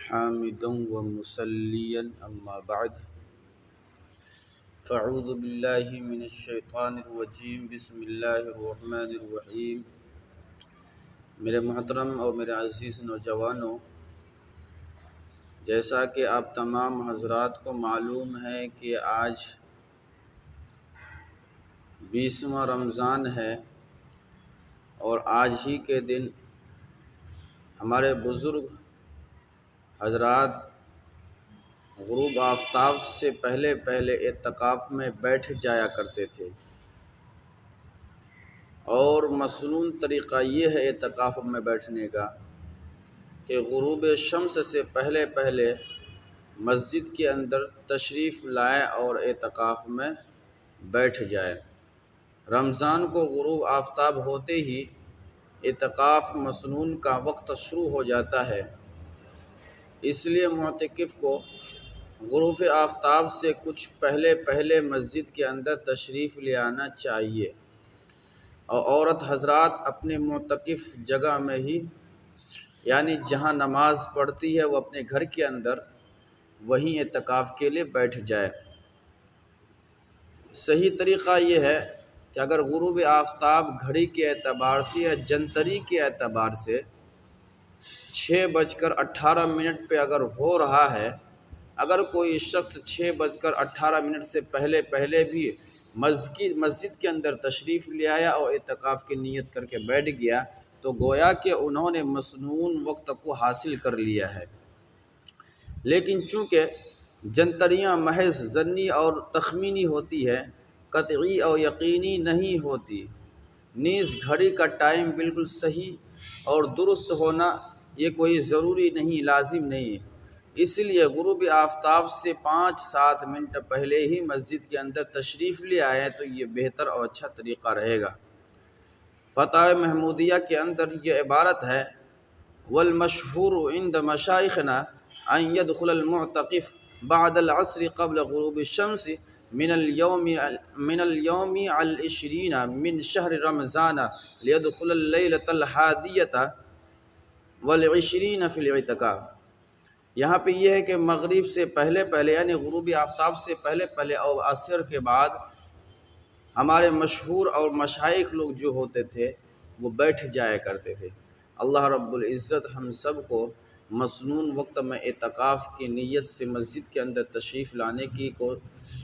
حامدا ومصليا أما بعد فأعوذ بالله من الشیطان الرجیم بسم اللہ الرحمن الرحیم۔ میرے محترم اور میرے عزیز نوجوانوں، جیسا کہ آپ تمام حضرات کو معلوم ہے کہ آج 20واں رمضان ہے اور آج ہی کے دن ہمارے بزرگ حضرات غروب آفتاب سے پہلے اعتکاف میں بیٹھ جایا کرتے تھے، اور مسنون طریقہ یہ ہے اعتکاف میں بیٹھنے کا کہ غروب شمس سے پہلے مسجد کے اندر تشریف لائے اور اعتکاف میں بیٹھ جائے۔ رمضان کو غروب آفتاب ہوتے ہی اعتکاف مسنون کا وقت شروع ہو جاتا ہے، اس لیے معتکف کو غروب آفتاب سے کچھ پہلے مسجد کے اندر تشریف لے آنا چاہیے، اور عورت حضرات اپنے معتکف جگہ میں ہی، یعنی جہاں نماز پڑھتی ہے وہ اپنے گھر کے اندر وہیں اعتکاف کے لیے بیٹھ جائے۔ صحیح طریقہ یہ ہے کہ اگر غروب آفتاب گھڑی کے اعتبار سے یا جنتری کے اعتبار سے 6:18 پہ اگر ہو رہا ہے، اگر کوئی شخص 6:18 سے پہلے بھی مسجد کے اندر تشریف لے آیا اور اعتکاف کی نیت کر کے بیٹھ گیا تو گویا کہ انہوں نے مسنون وقت کو حاصل کر لیا ہے۔ لیکن چونکہ جنتریاں محض ظنی اور تخمینی ہوتی ہے، قطعی اور یقینی نہیں ہوتی، نیز گھڑی کا ٹائم بالکل صحیح اور درست ہونا یہ کوئی ضروری نہیں، لازم نہیں، اس لیے غروب آفتاب سے 5-7 منٹ پہلے ہی مسجد کے اندر تشریف لے آئے تو یہ بہتر اور اچھا طریقہ رہے گا۔ فتاوی محمودیہ کے اندر یہ عبارت ہے: والمشہور عند مشائخنا ان يدخل المعتکف بعد العصر قبل غروب الشمس من اليوم 20 من شهر رمضان ليدخل الليلة 21 في الاعتکاف۔ یہاں پہ یہ ہے کہ مغرب سے پہلے یعنی غروب آفتاب سے پہلے اور عصر کے بعد ہمارے مشہور اور مشائخ لوگ جو ہوتے تھے وہ بیٹھ جایا کرتے تھے۔ اللہ رب العزت ہم سب کو مسنون وقت میں اعتکاف کی نیت سے مسجد کے اندر تشریف لانے کی کو